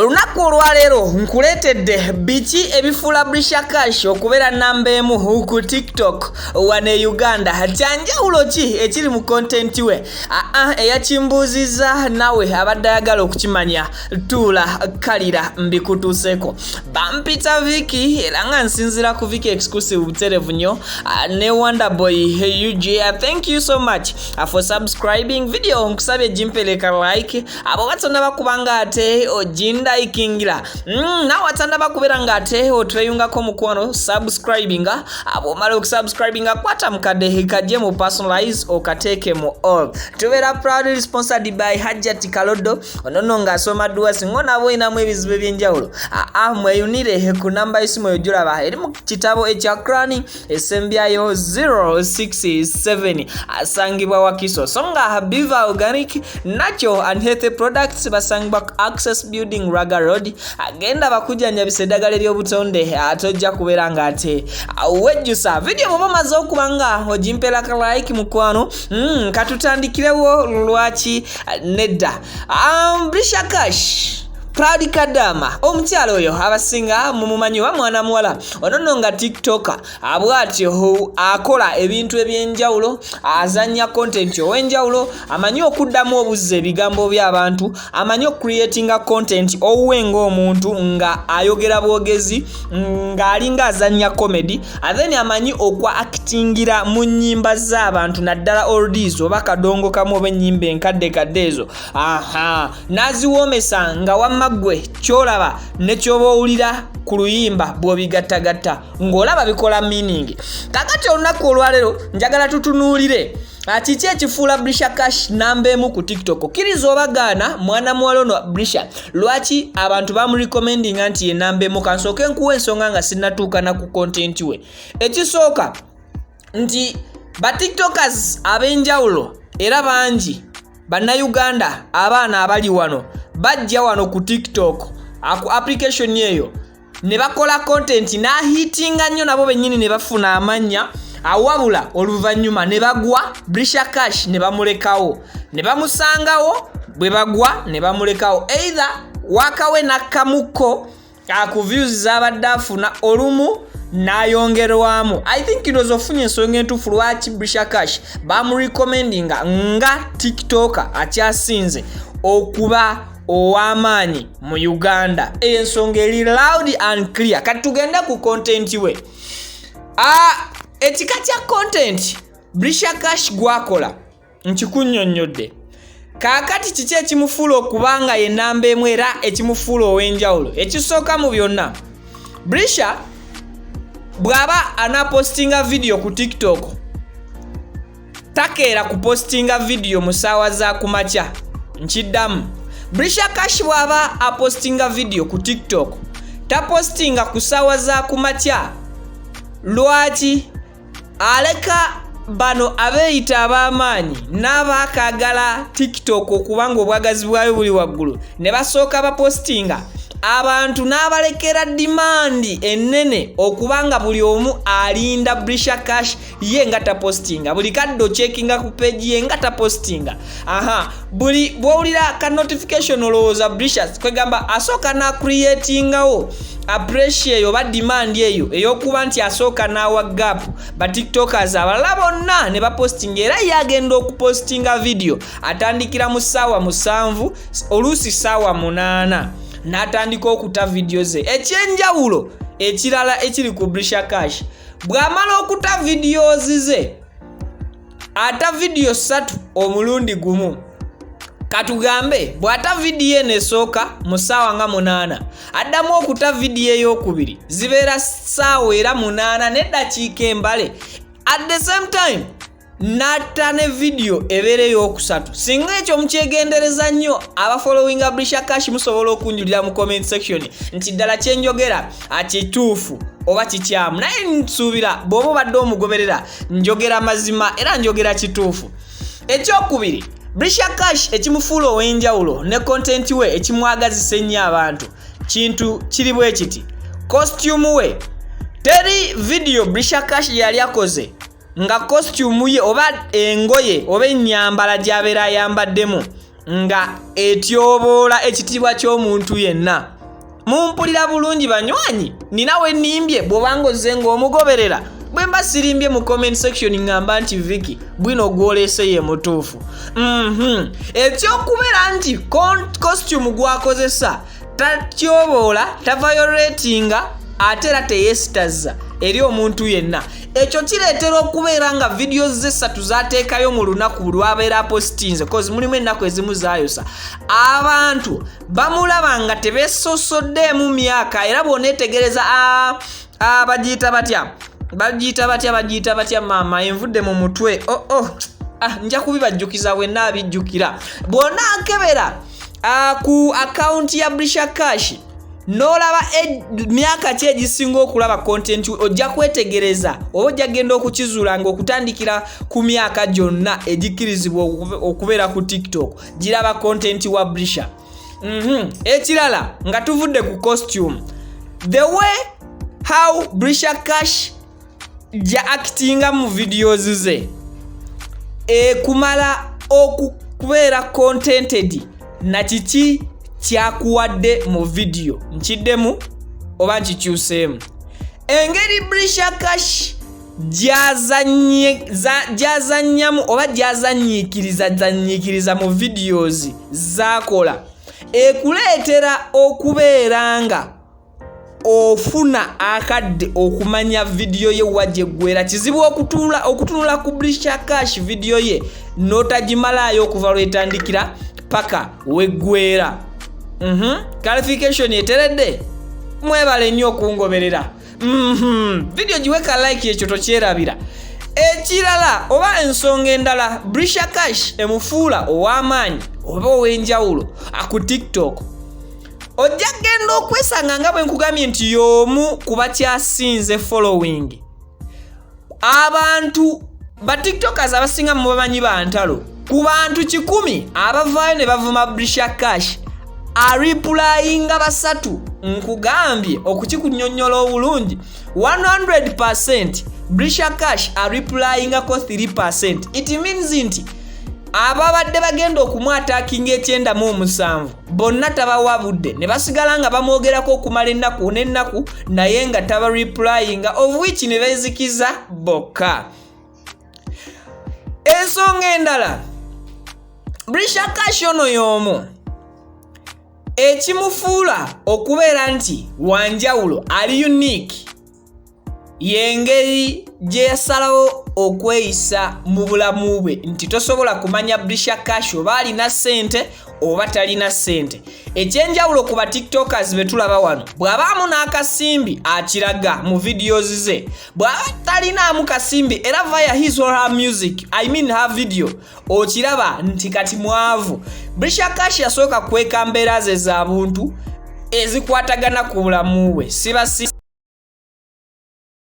Olunaku olwaleero nkuleetedde biki ebifuula Brisher Kash okubeera namba emu ku TikTok wane Uganda. Kyanjawulo ki ekiri mu content we? Eyakimbuuzizza nawe abadde ayagala okukimanya tuula kalira mbikutuuseko. Bampita Viki era nga nsinzira ku Viki exclusive buterevu nnyo ne Wonderboy UG. Thank you so much for subscribing. Video nkusabye jimpeleka like abo batonna bakubanga ate ojinda ikingira na watanda bakubera ngate otweyungako mukono subscribinga abo mala okusubscribinga kwata mukade kaje mu personalize okateke mu all. Tubera proudly sponsored by Hajjati Kalodo onono nga soma duwa singona bo ina mwe bizibe byenjawulo mweyunire ku namba isimu yojulaba eri mu kitabo ekya Krani esembyayo 067 asangibwa wakiso songa Habiva Organic Natural and Healthy Products basangibwa Access Building Raga Road agenda bakujanja bisedagala lyobutonde atojja kubeera ngate wejjusa video bomaze okubanga ojimpela ka like mukwano katutandikirewo lwaki nedda Brisher Kash Proud Kadama omukyalo oyo abasinga mumumanyi wa mwana muwala onono nga TikToker abwatyo akola ebintu ebyenjawulo azanya content ow'enjawulo amanyi okuddamu obuzze ebigambo by'abantu amanyi creatinga content owenga omuntu nga ayogera bwogezi nga alinga azanya comedy then amanyi okwa actingira mu nnyimba z'abantu naddala oldies oba kadongo kamu oba ennyimba enkadde kaddeezo naziwomesa nga magwe kyolaba ne kyobowulira ku luyimba bwobigattagatta ng'olaba bikola meaning. Kakati olunaku olwaleero njagala tutunuulire kiki ekifuula Brisher Kash namba emu ku TikTok. Kiriza obagaana mwana muwala ono Brisher lwaki abantu bamurecommendinga nti ye namba emu? Kansooke nkuwa ensonga nga sinnatuuka na ku content we. Ekisooka nti ba TikTokers ab'enjawulo era bangi bannayuganda abaana abali wano bajja wano ku TikTok aku application yeyo ne bakola content na hitinga nnyo nabo bennyini ne bafuna amanya awabula oluvannyuma ne bagwa Brisher Kash ne bamulekawo ne bamusangawo bwe bagwa ne bamulekawo either wakawe nakamuko aku views z'abadde afuna olumu nayongerwamu. I think it was ofunye ensonga entuufu lwaki Brisher Kash bamurecommendinga nga TikToker akyasinze okuba ow'amaanyi mu Uganda. Ensonga eri loud and clear. Kati tugende ku content we. Ekika kya content Brisher Kash gwakola nkikunnyonnyodde. Kaakati kiki ekimufuula okubanga ye namba emu era ekimufuula ow'enjawulo? Ekisooka mu byonna, Brisher bw'aba anapostinga video ku TikTok takeera kupostinga video mu ssaawa za kumakya. Nkiddamu, Brisher Kash bw'aba apostinga video ku TikTok tapostinga ku ssaawa za kumakya. Lwaki? Aleka bano abeeyita ab'amaanyi n'abaakagala TikTok okubanga obwagazi bwayo buli waggulu ne basooka bapostinga abantu n'abalekera dimandi ennene okubanga buli omu alinda Brisher Kash ye nga tapostinga. Buli kaddo checkinga ku page ye nga tapostinga. Buli bwowulira ka notification olowooza Brisher kwegamba asooka na creatingawo a pressure oba demand eyo ey'okuba nti asooka n'awa gap ba TikTokers abalala bonna ne bapostinga era yagenda okupostinga video atandikira mu ssaawa 7 oluusi ssaawa 8 n'atandika okuta video ze. Ekyenjawulo ekirala ekiri ku Brisher Kash bw'amala okuta videos ze ata video 3 omulundi gumu. Katugambe bw'ata video eno esooka mu ssaawa nga 8 addamu okuta video ey'okubiri zibeera ssaawa era 8 n'eddakiika embale. At the same time nata ne video ebeere ey'okusatu. Singa ekyo mukyegendereza nnyo abafollowinga Brisher Kash musobola okunjulira mu comment section nti ddala kyenjogera akituufu oba kikyamu. Naye nsuubira bw'oba obadde omugoberera njogera mazima era njogera kituufu. Ekyokubiri, Brisher Kash ekimufuula ow'enjawulo ne content we ekimwagazisa ennyo abantu kintu kiri bwe kiti. Costume we teri video Brisher Kash yali akoze nga costume ye oba engoye oba ennyambala gy'abeera ayambaddemu nga etyoboola ekitiibwa ky'omuntu yenna. Mumpulira bulungi banywanyi, nina we nnimbye bw'obanga ozze ng'omugoberera. Bwe mba sirimbye mu comment section ngamba nti Vicky bwino gw'oleese ye mutuufu. Ekyokubeera nti costume gwakozesa tatyoboola, taviolatinga, ate era teyeesitazza eri omuntu yenna. Ekyo kireetera okubeera nga videos ze 3 zaateekayo mu lunaku lwabeera apostinze, cause mulimu ennaku ezimu zaayosa. Abantu bamulaba nga tebeesosoddeemu myaka, era bw'oneetegereza bagiyita batya maama envudde mu mutwe. Nja kubibajjukiza wenna abijjukira. Bw'onaakebera ku account ya Brisher Kash n'olaba myaka ki egisinga okulaba content, ojja kwetegereza oba ojja genda okukizuula ng'okutandikira ku myaka gyonna egikkirizibwa okubeera ku TikTok giraba content wa Brisher. Ekirala nga tuvudde ku costume, the way how Brisher Kash ja actinga mu videos ze kumala okubeera contented na kiki kyakuwadde mu video nkiddemu oba nkikyuseemu. Engeri Brisher Kash gyazannyamu oba gyazanyiikiriza mu videos zaakola ekuleetera okubeera nga ofuna akadde okumanya video ye wajje gwera. Kizibu okutunula ku Brisher Kash video ye n'otagimalayo okuva lwetandikira paka weggwera. Clarification eteredde? Mwebale nnyo okungoberera. Video giweka like ekyo tokyerabira. Ekirala oba ensonga endala, Brisher Kash emufuula ow'amaanyi oba ow'enjawulo ku TikTok. Ojja genda okwesanga nga bwe nkugambye nti y'omu ku bakyasinze following. Abantu ba TikTokers abasinga mu bamanyi ba ntalo, ku bantu 100 abavaayo ne bavuma Brisher Kash, ariplayinga 3 nkugambye okukikunyonnyola obulungi 100% Brisher Kash ariplayingako 3%. It means nti ababadde bagenda okumwataakinga 97 bonna tabawabudde ne basigala nga bamwogerako okumala ennaku n'ennaku naye nga taba replyinga, of which ne beezikiza bokka. Ensonga endala, Brisher Kash ono y'omu ekimufuula okubeera nti wanjawulo, ali unique, yengeri gye yasalawo okweyisa mu bulamu bwe nti tosobola kumanya Brisher Kash oba alina ssente oba talina ssente. Ekyenjawulo ku ba TikTokers be tulaba wano, bw'abaamu n'akasimbi akiraga mu videos ze, bw'aba talinaamu kasimbi era via his or her music, I mean her video, okiraba nti kati mwavu. Brisher Kash yasooka kweka mbeera ze za buntu ezikwatagana ku bulamu bwe, siba si